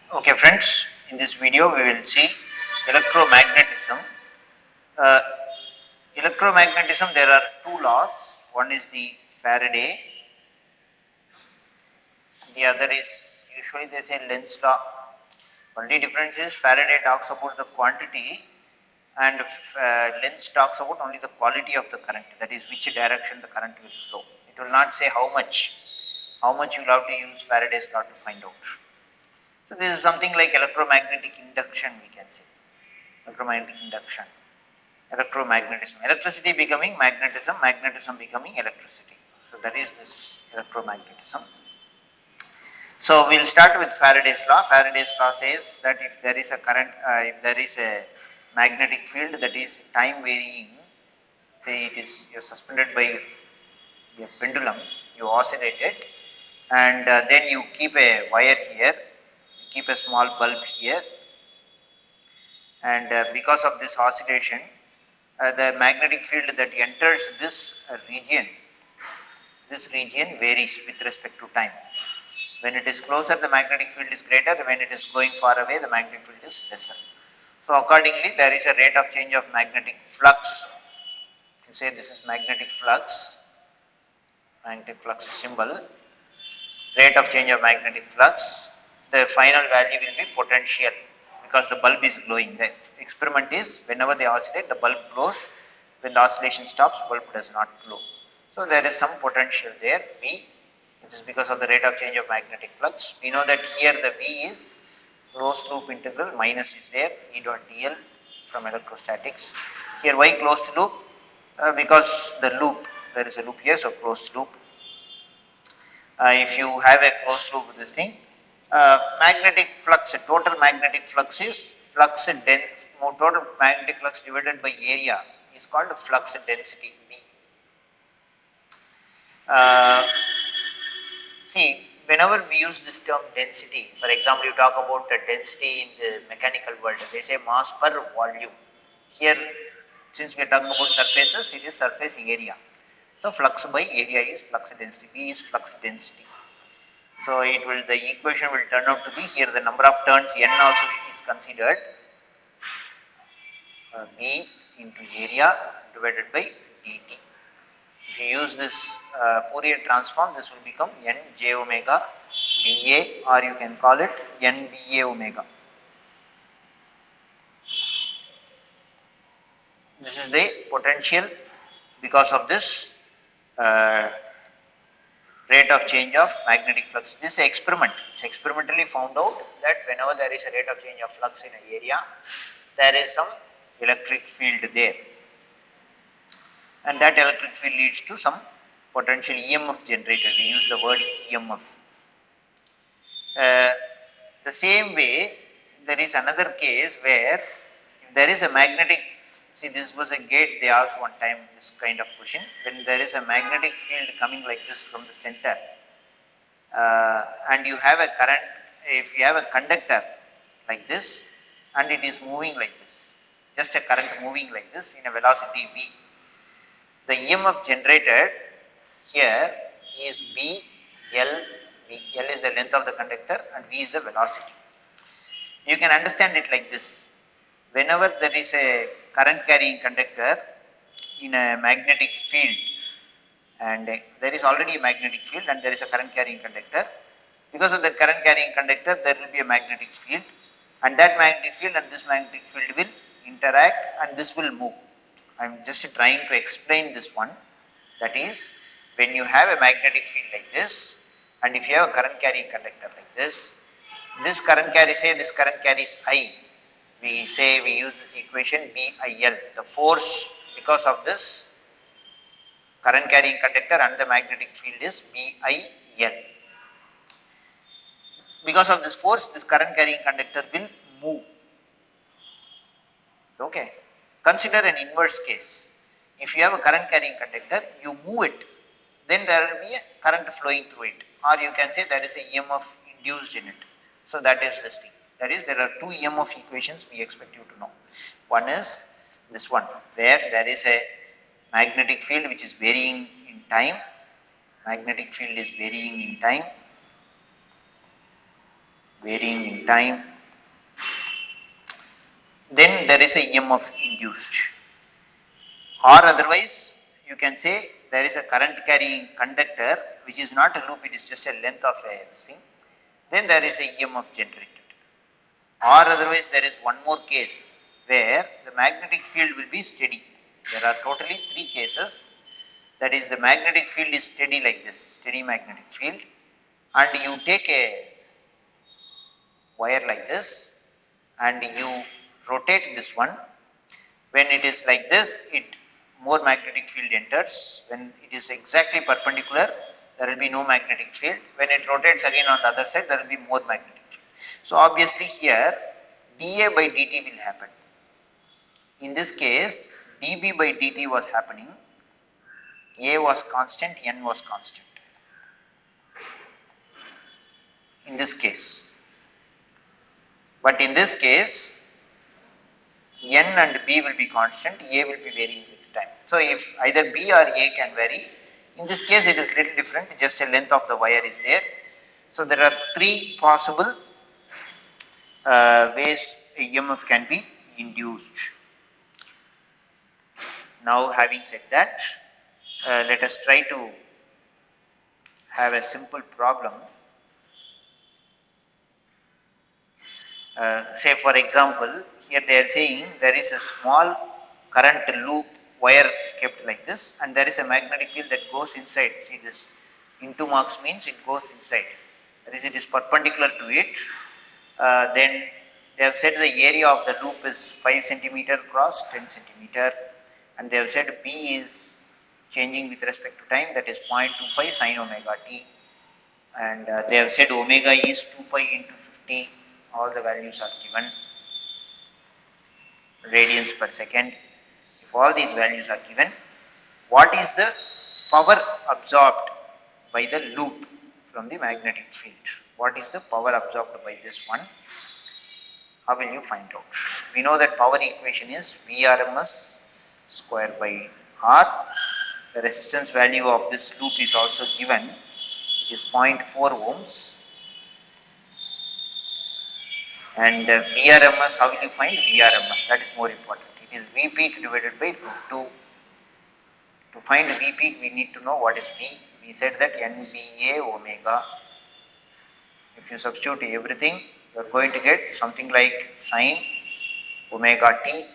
Okay friends, in this video we will see electromagnetism. Uh, Electromagnetism, there are two laws. One is the Faraday, the other is usually they say Lenz's law. Only difference is Faraday talks about the quantity and Lenz talks about only the quality of the current, that is which direction the current will flow. It will not say how much you will have to use Faraday's law to find out. So this is something like electromagnetic induction, we can say. Electromagnetic induction. Electromagnetism, electricity becoming magnetism, magnetism becoming electricity. So that is this electromagnetism. So we'll start with Faraday's law. Faraday's law says that if there is a current, if there is a magnetic field that is time varying, say it is you're suspended by a pendulum, you oscillate it, and then you keep a wire here, you keep a small bulb here, and because of this oscillation, the magnetic field that enters this region varies with respect to time. When it is closer, the magnetic field is greater. When it is going far away, the magnetic field is lesser. So accordingly, there is a rate of change of magnetic flux. You say this is magnetic flux symbol, rate of change of magnetic flux. The final value will be potential because the bulb is glowing. The experiment is whenever they oscillate, the bulb glows. When the oscillation stops, bulb does not glow. So there is some potential there, V. It is because of the rate of change of magnetic flux. We know that here the V is closed loop integral, minus is there, E dot dl from electrostatics. Here why closed loop? Because the loop, there is a loop here, so closed loop. If you have a closed loop with this thing, magnetic flux, total magnetic flux is total magnetic flux divided by area is called flux density V. See, whenever we use this term density, for example, you talk about the density in the mechanical world, they say mass per volume. Here, since we are talking about surfaces, it is surface area. So flux by area is flux density. V is flux density. So the equation will turn out to be here the number of turns n also is considered. V into area divided by dt. If you use this Fourier transform, this will become n j omega dA, or you can call it n BA omega. This is the potential because of this rate of change of magnetic flux. This is experiment. It's experimentally found out that whenever there is a rate of change of flux in an area, there is some electric field there. And that electric field leads to some potential EMF generated. We use the word EMF. The same way, there is another case where if there is a magnetic, see this was a gate, they asked one time this kind of question, when there is a magnetic field coming like this from the center, and you have a current, if you have a conductor like this and it is moving like this, just a current moving like this in a velocity v, the EMF generated here is B L. L is the length of the conductor and V is the velocity. You can understand it like this. Whenever there is a current carrying conductor in a magnetic field, and there is already a magnetic field and there is a current carrying conductor, because of the current carrying conductor there will be a magnetic field, and that magnetic field and this magnetic field will interact and this will move. I am just trying to explain this one. That is, when you have a magnetic field like this, and if you have a current carrying conductor like this current carry, say this current carries I, we use this equation BIL, the force because of this current carrying conductor and the magnetic field is BIL. Because of this force, this current carrying conductor will move. Okay. Consider an inverse case. If you have a current carrying conductor, you move it, then there will be a current flowing through it, or you can say there is a EMF induced in it. So that is this thing. That is, there are two EMF equations we expect you to know. One is this one, where there is a magnetic field which is varying in time. Magnetic field is varying in time. varying in time, then there is a EMF induced. Or otherwise, you can say there is a current carrying conductor which is not a loop, it is just a length of a thing, then there is a EMF generated. Or otherwise, there is one more case where the magnetic field will be steady. There are totally three cases. That is, the magnetic field is steady like this, steady magnetic field, and you take a wire like this and you rotate this one. When it is like this, more magnetic field enters. When it is exactly perpendicular, there will be no magnetic field. When it rotates again on the other side, there will be more magnetic field. So obviously here dA by dt will happen. In this case, dB by dt was happening. A was constant, N was constant. In this case. But in this case, N and B will be constant, A will be varying with time. So if either B or A can vary, in this case it is little different, just a length of the wire is there. So there are three possible ways EMF can be induced. Now having said that, let us try to have a simple problem. Say for example, here they are saying there is a small current loop wire kept like this, and there is a magnetic field that goes inside. See, this into marks means it goes inside. That is, it is perpendicular to it. Then they have said the area of the loop is 5 centimeter cross 10 centimeter, and they have said B is changing with respect to time, that is 0.25 sin omega t, and they have said omega is 2 pi into 50. All the values are given, radians per second. If all these values are given, what is the power absorbed by the loop from the magnetic field? What is the power absorbed by this one? How will you find out? We know that power equation is Vrms square by R. The resistance value of this loop is also given. It is 0.4 ohms. And Vrms, how will you find Vrms? That is more important. It is V peak divided by root 2. To find V peak, we need to know what is V. We said that NBA omega. If you substitute everything, you are going to get something like sin omega t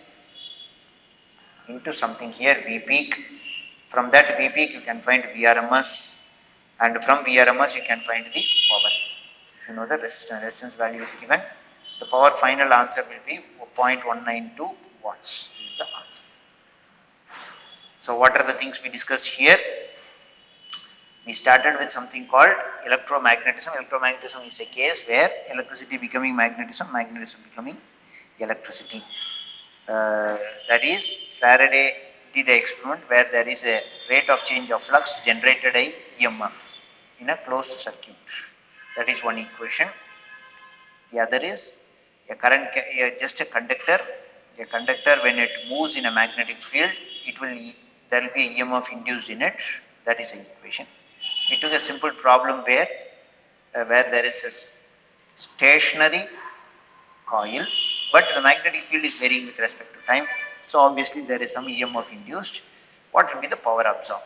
into something here V peak. From that V peak, you can find Vrms, and from Vrms, you can find the power. If you know the resistance value is given, the power final answer will be 0.192 watts is the answer. So what are the things we discussed here? We started with something called electromagnetism. Electromagnetism is a case where electricity becoming magnetism, magnetism becoming electricity. That is, Faraday did an experiment where there is a rate of change of flux generated a EMF in a closed circuit. That is one equation. The other is a current, just a conductor. A conductor, when it moves in a magnetic field, there will be EMF induced in it. That is an equation. We took a simple problem where there is a stationary coil, but the magnetic field is varying with respect to time. So obviously there is some EMF induced. What will be the power absorbed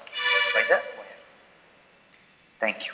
by the wire? Thank you.